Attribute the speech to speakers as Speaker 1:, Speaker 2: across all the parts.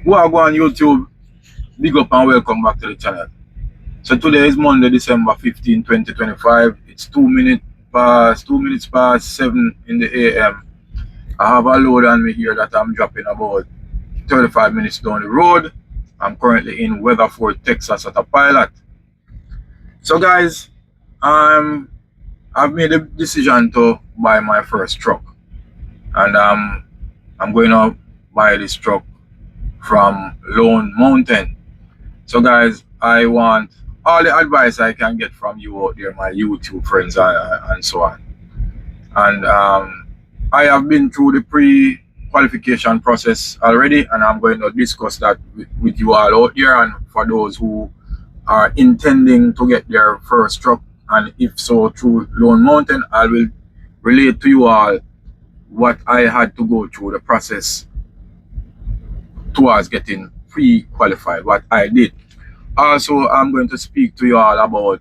Speaker 1: Well, go on YouTube, big up and welcome back to the channel. So today is Monday, December 15, 2025. It's 2 minutes past 7 in the AM. I have a load on me here that I'm dropping about 35 minutes down the road. I'm currently in Weatherford, Texas at a pilot. So guys, I've made a decision to buy my first truck. And I'm going to buy this truck from Lone Mountain. So guys, I want all the advice I can get from you out there, my YouTube friends and so on. And I have been through the pre-qualification process already, and I'm going to discuss that with you all out there. And for those who are intending to get their first truck, and if so through Lone Mountain, I will relate to you all what I had to go through the process towards getting pre-qualified, what I did. Also, I'm going to speak to you all about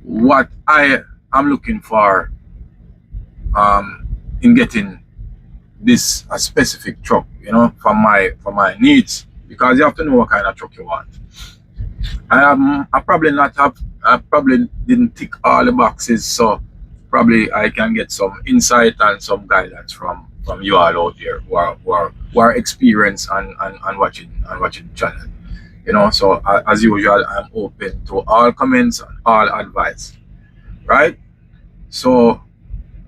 Speaker 1: what I am looking for in getting this a specific truck, for my needs, because you have to know what kind of truck you want. I probably didn't tick all the boxes, so probably I can get some insight and some guidance from you all out there who are experienced and watching the channel. So as usual, I'm open to all comments and all advice, right? So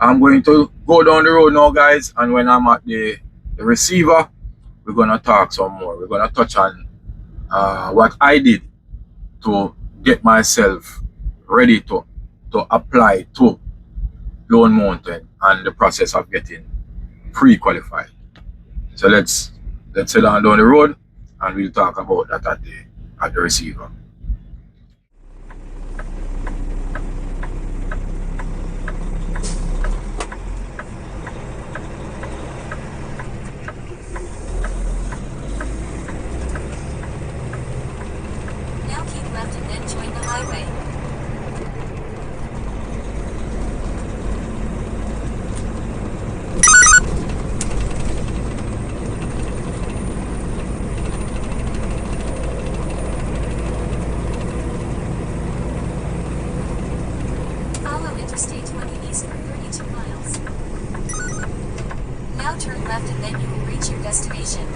Speaker 1: I'm going to go down the road now, guys, and when I'm at the receiver, we're gonna talk some more. We're gonna touch on what I did to get myself ready to apply to Lone Mountain and the process of getting pre-qualified. So let's head on down the road and we'll talk about that at the receiver.
Speaker 2: Now keep left and then join the highway. Follow Interstate 20 east for 32 miles. Now turn left and then you will reach your destination.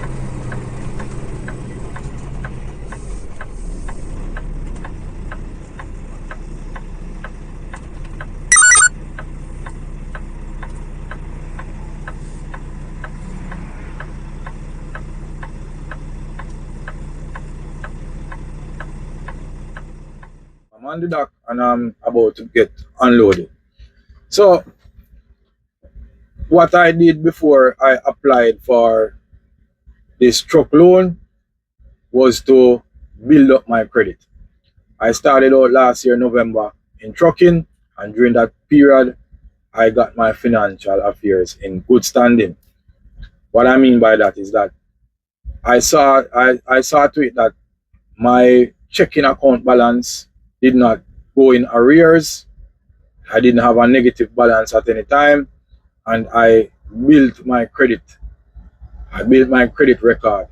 Speaker 1: I'm on the dock and I'm about to get unloaded. So what I did before I applied for this truck loan was to build up my credit. I started out last year November in trucking, and during that period I got my financial affairs in good standing. What I mean by that is that I saw to it that my checking account balance did not go in arrears. I didn't have a negative balance at any time, and I built my credit. I built my credit record.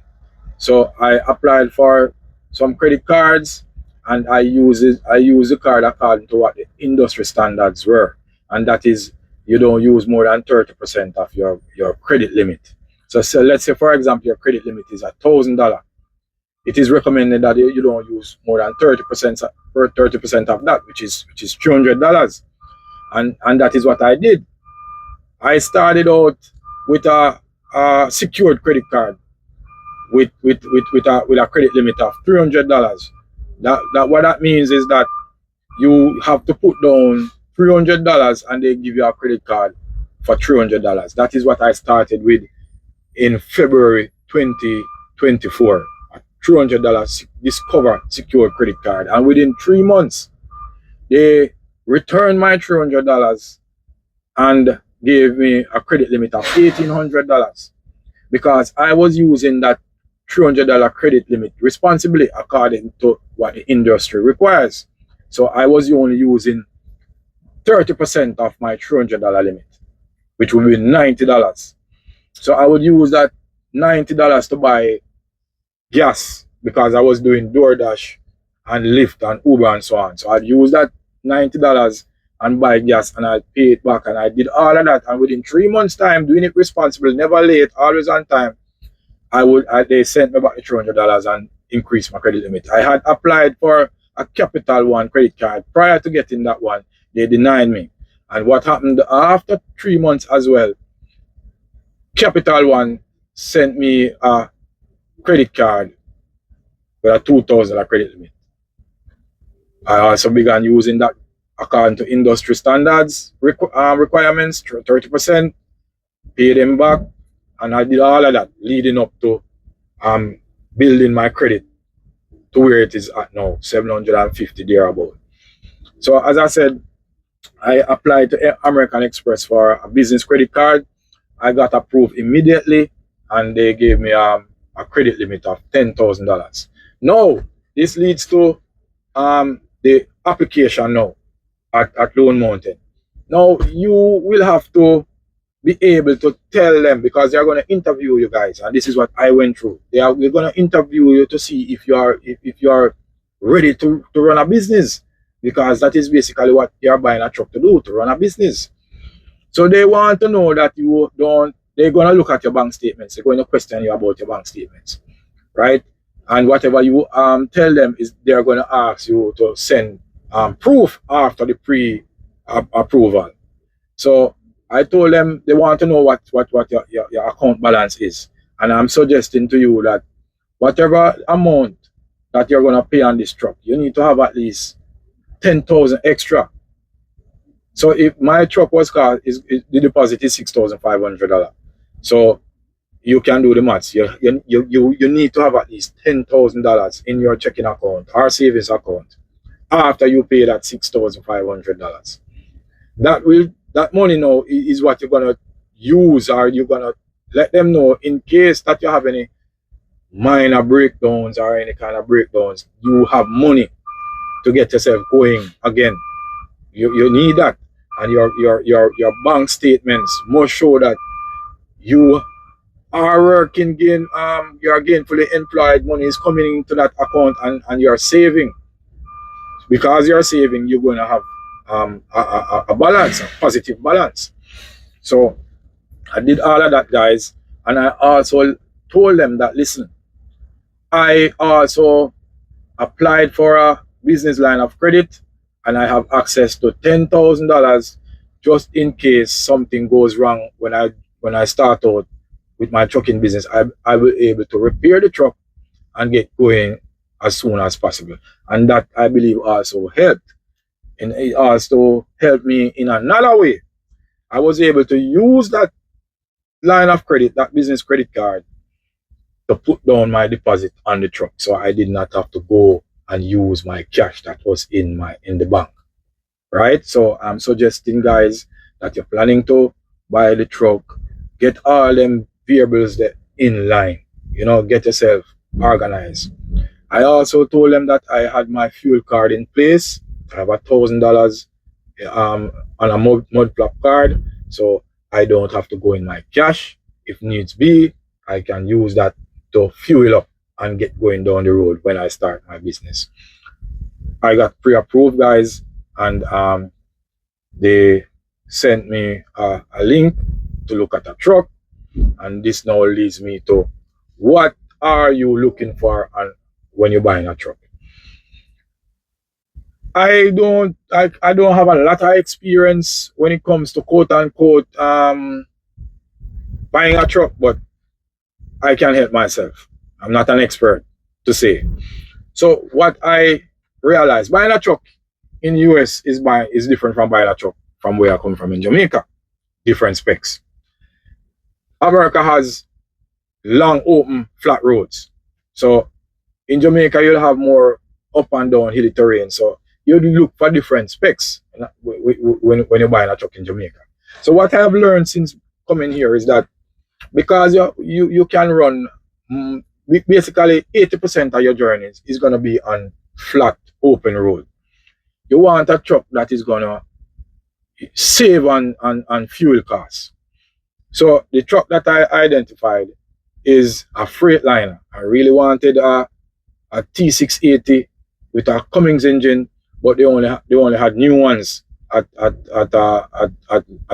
Speaker 1: So I applied for some credit cards, and I use the card according to what the industry standards were, and that is you don't use more than 30% of your credit limit. So let's say, for example, your credit limit is $1,000. It is recommended that you don't use more than 30% of that, which is $300, and that is what I did. I started out with a secured credit card with a credit limit of $300. That what that means is that you have to put down $300 and they give you a credit card for $300. That is what I started with in February 2024. A $300 Discover secured credit card, and within 3 months they returned my $300 and gave me a credit limit of $1,800, because I was using that $300 credit limit responsibly according to what the industry requires. So I was only using 30% of my $300 limit, which would be $90. So I would use that $90 to buy gas because I was doing DoorDash and Lyft and Uber and so on. So I'd use that $90 and buy gas and I'd pay it back. And I did all of that. And within 3 months' time, doing it responsible, never late, always on time, they sent me back the $300 and increased my credit limit. I had applied for a Capital One credit card prior to getting that one. They denied me. And what happened after 3 months as well, Capital One sent me a credit card with a $2,000 credit limit. I also began using that according to industry standards requirements, 30%, pay them back, and I did all of that leading up to building my credit to where it is at now, 750 thereabout. So as I said, I applied to American Express for a business credit card. I got approved immediately, and they gave me a credit limit of $10,000. Now, this leads to the application now at Lone Mountain. Now, you will have to be able to tell them, because they're going to interview you guys, and this is what I went through. They're going to interview you to see if you are ready to run a business, because that is basically what you're buying a truck to do, to run a business. So they want to know that you don't. They're going to look at your bank statements. They're going to question you about your bank statements, right? And whatever you tell them is they're going to ask you to send proof after the pre-approval. So I told them they want to know what your account balance is. And I'm suggesting to you that whatever amount that you're going to pay on this truck, you need to have at least 10,000 extra. So if my truck was car, the deposit is $6,500. So you can do the maths. You need to have at least $10,000 in your checking account or savings account after you pay that $6,500. That money now is what you're gonna use, or you're gonna let them know in case that you have any minor breakdowns or any kind of breakdowns. You have money to get yourself going again. You need that, and your bank statements must show that you are working, you are gainfully employed, money is coming into that account, and you're saving. Because you're saving, you're going to have a balance, a positive balance. So I did all of that, guys, and I also told them that, listen, I also applied for a business line of credit, and I have access to $10,000 just in case something goes wrong when I start out with my trucking business. I will be able to repair the truck and get going as soon as possible. And that, I believe, also helped. And it also helped me in another way. I was able to use that line of credit, that business credit card, to put down my deposit on the truck. So I did not have to go and use my cash that was in the bank. Right? So I'm suggesting, guys, that you're planning to buy the truck, get all them variables there in line. Get yourself organized. I also told them that I had my fuel card in place. I have $1,000 on a mud flap card, so I don't have to go in my cash. If needs be, I can use that to fuel up and get going down the road when I start my business. I got pre-approved, guys, and they sent me a link to look at a truck, and this now leads me to what are you looking for when you're buying a truck. I don't have a lot of experience when it comes to quote unquote buying a truck, but I can help myself. I'm not an expert to say. So what I realized, buying a truck in the US is different from buying a truck from where I come from in Jamaica. Different specs. America has long, open, flat roads. So in Jamaica, you'll have more up and down hilly terrain. So you look for different specs when you're buying a truck in Jamaica. So what I have learned since coming here is that because you can run basically 80% of your journeys is going to be on flat, open road. You want a truck that is going to save on fuel costs. So the truck that I identified is a Freightliner. I really wanted a T680 with a Cummins engine, but they only had new ones at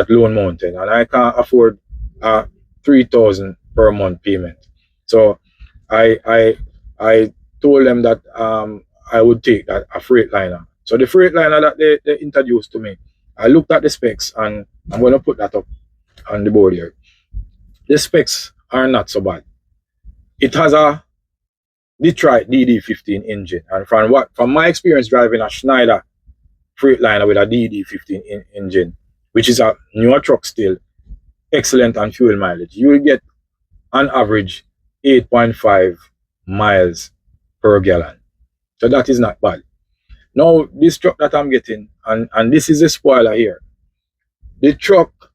Speaker 1: Lone Mountain, and I can't afford a 3,000 per month payment. So I told them that I would take that a Freightliner. So the Freightliner that they introduced to me, I looked at the specs, and I'm going to put that up on the board here. The specs are not so bad. It has a Detroit DD15 engine, and from my experience driving a Schneider Freightliner with a DD15 engine, which is a newer truck still, excellent on fuel mileage, you will get on average 8.5 miles per gallon. So that is not bad. Now, this truck that I'm getting, and this is a spoiler here. The truck,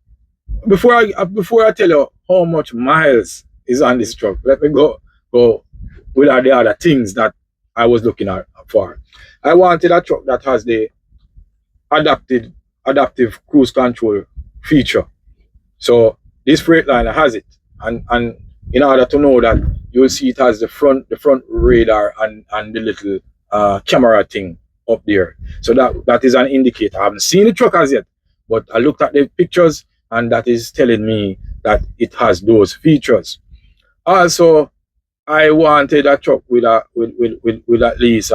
Speaker 1: before I tell you how much miles is on this truck, let me go with the other things that I was looking at for. I wanted a truck that has the adaptive cruise control feature. So this Freightliner has it, and in order to know that, you'll see it has the front radar and the little camera thing up there. So that is an indicator. I haven't seen the truck as yet, but I looked at the pictures, and that is telling me that it has those features. Also, I wanted a truck with at least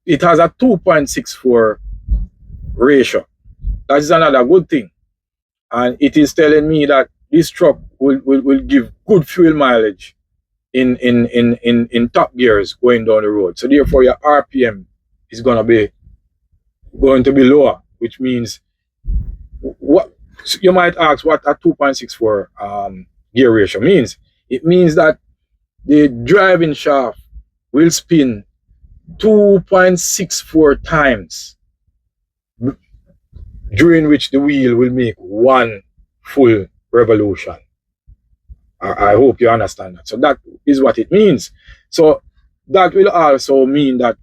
Speaker 1: it has a 2.64 ratio. That is another good thing, and it is telling me that this truck will give good fuel mileage in top gears going down the road. So therefore, your RPM is going to be lower, which means, what you might ask, what a 2.64 gear ratio means. It means that the driving shaft will spin 2.64 times, during which the wheel will make one full revolution. I hope you understand that. So that is what it means. So that will also mean that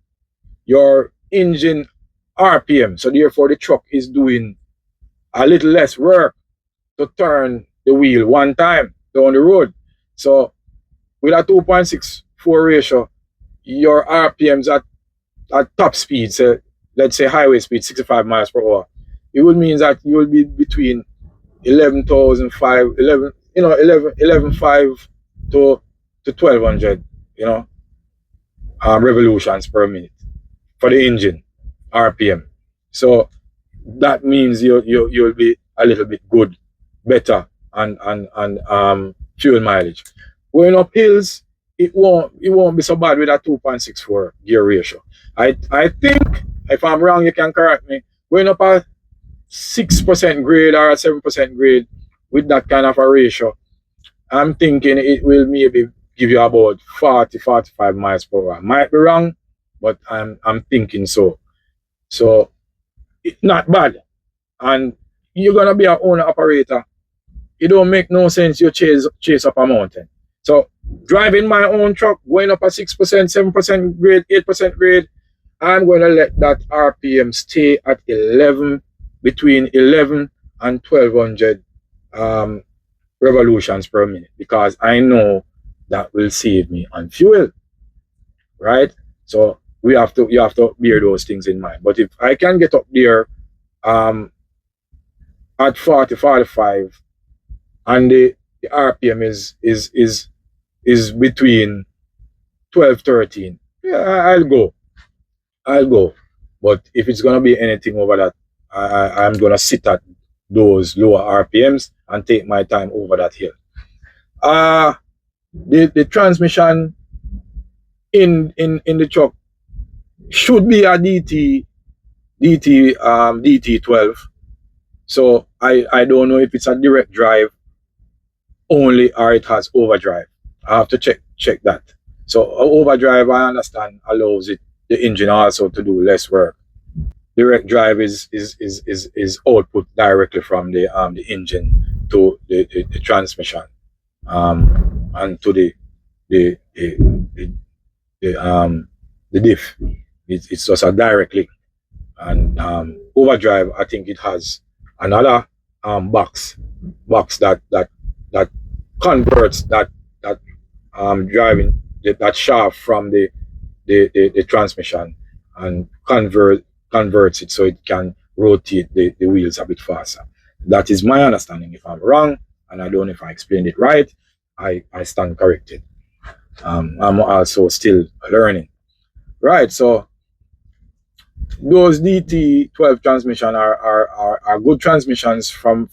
Speaker 1: your engine RPM, so therefore the truck is doing a little less work to turn the wheel one time down the road. So with a 2.64 ratio, your RPMs at top speed, so let's say highway speed 65 miles per hour, it would mean that you will be between 11,500 to 1,200 revolutions per minute for the engine RPM. So that means you'll be a little bit good, better and fuel mileage. Going up hills, it won't be so bad with a 2.64 gear ratio. I think, if I'm wrong, you can correct me. Going up a 6% grade or a 7% grade with that kind of a ratio, I'm thinking it will maybe give you about 40-45 miles per hour. Might be wrong, but I'm thinking so. So it's not bad. And you're gonna be an owner operator. It don't make no sense you chase up a mountain. So driving my own truck, going up a 6%, 7% grade, 8% grade, I'm gonna let that RPM stay at 11, between 11 and 1,200 revolutions per minute, because I know that will save me on fuel, right? So you have to bear those things in mind. But if I can get up there at 40-45, and the RPM is between 12-13, yeah, I'll go. But if it's gonna be anything over that, I'm gonna sit at those lower RPMs and take my time over that hill. The transmission in the truck should be a DT12. So I don't know if it's a direct drive only or it has overdrive. I have to check that. So overdrive, I understand, allows the engine also to do less work. Direct drive is output directly from the engine to the transmission, and to the diff. It's just a direct link. And overdrive, I think it has another box that converts that driving that shaft from the transmission and converts it so it can rotate the wheels a bit faster. That is my understanding. If I'm wrong, and I don't know if I explained it right, I stand corrected. I'm also still learning. Right, so those DT12 transmission are good transmissions from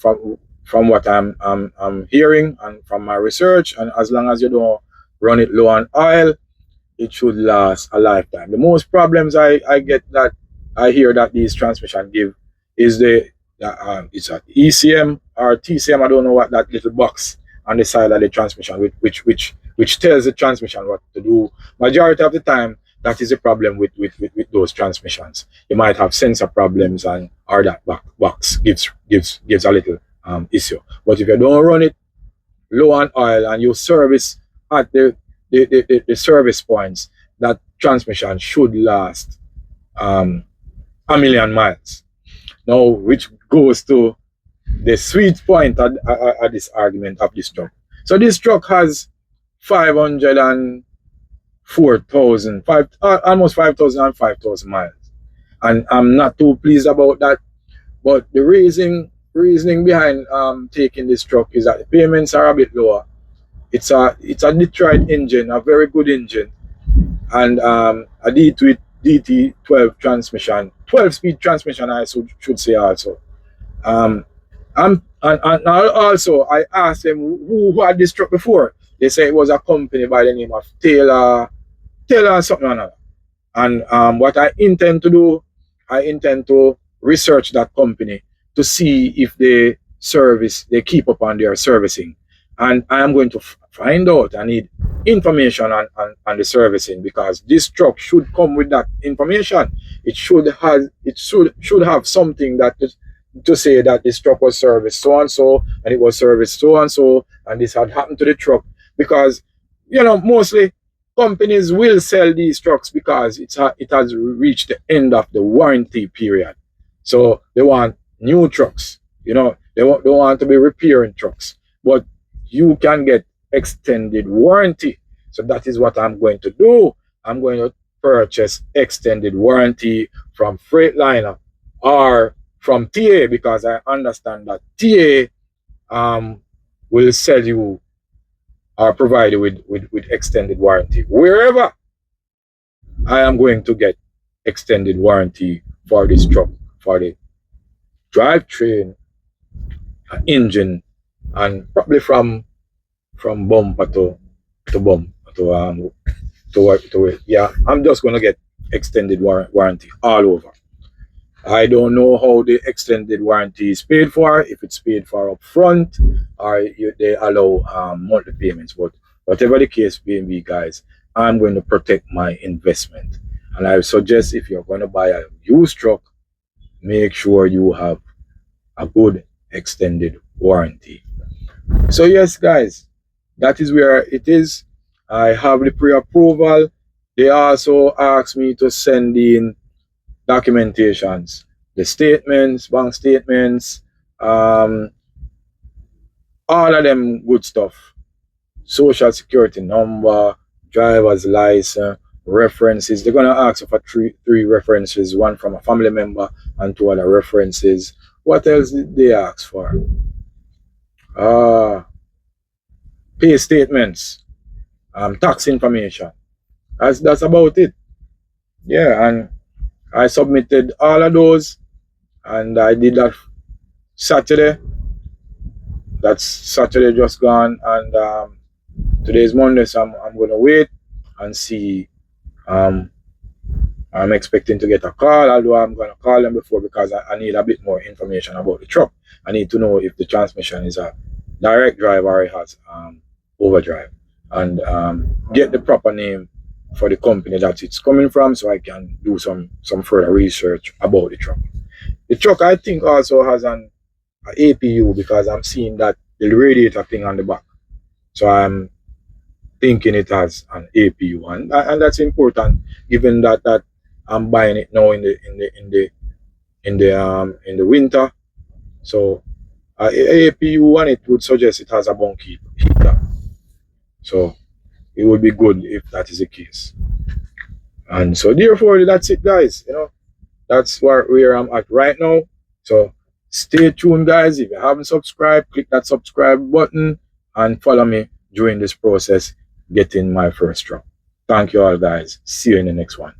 Speaker 1: what I'm hearing and from my research, and as long as you don't run it low on oil, it should last a lifetime. The most problems I get that I hear that these transmission give is it's an ECM or TCM. I don't know what that little box on the side of the transmission which tells the transmission what to do. Majority of the time, that is a problem with those transmissions. You might have sensor problems, and or that box gives a little issue. But if you don't run it low on oil and you service at the service points, that transmission should last a million miles. Now, which goes to the sweet point of this argument of this truck. So this truck has 504,000, almost 5,000 and 5,000 miles, and I'm not too pleased about that. But the reasoning behind taking this truck is that the payments are a bit lower. It's a Detroit engine, a very good engine, and a DT12 transmission, 12-speed transmission, I should say also. And also I asked them who had this truck before. They say it was a company by the name of Taylor something or another. And what I intend to do, I intend to research that company to see if they keep up on their servicing. And I am going to find out. I need information on the servicing, because this truck should come with that information. It should have something that to say that this truck was serviced so and so, and it was serviced so and so, and this had happened to the truck. Because mostly companies will sell these trucks because it has reached the end of the warranty period, so they want new trucks. They don't want to be repairing trucks, but you can get extended warranty. So that is what I'm going to do. I'm going to purchase extended warranty from Freightliner or from TA, because I understand that TA will sell you or provide you with extended warranty. Wherever I am going to get extended warranty for this truck, for the drivetrain, engine, and probably from bumper to yeah, I'm just gonna get extended warranty all over. I don't know how the extended warranty is paid for, if it's paid for up front or they allow monthly payments. But whatever the case may be, guys, I'm going to protect my investment. And I suggest, if you're going to buy a used truck, make sure you have a good extended warranty. So yes, guys, that is where it is. I have the pre-approval. They also asked me to send in documentations, the statements, bank statements, all of them good stuff. Social security number, driver's license, references. They're gonna ask for three references, one from a family member and two other references. What else did they ask for? Pay statements, tax information. That's about it. Yeah, and I submitted all of those, and I did that Saturday. That's Saturday just gone, and today is Monday, so I'm gonna wait and see. I'm expecting to get a call, although I'm gonna call them before, because I need a bit more information about the truck. I need to know if the transmission is a direct drive or it has overdrive, and get the proper name for the company that it's coming from, so I can do some further research about the truck. The truck, I think, also has an APU, because I'm seeing that the radiator thing on the back. So I'm thinking it has an APU, and that's important, given that I'm buying it now in the winter. So APU on it would suggest it has a bunky heater. So it would be good if that is the case. And so therefore, that's it, guys. That's where I'm at right now. So stay tuned, guys. If you haven't subscribed, click that subscribe button and follow me during this process getting my first drop. Thank you all, guys. See you in the next one.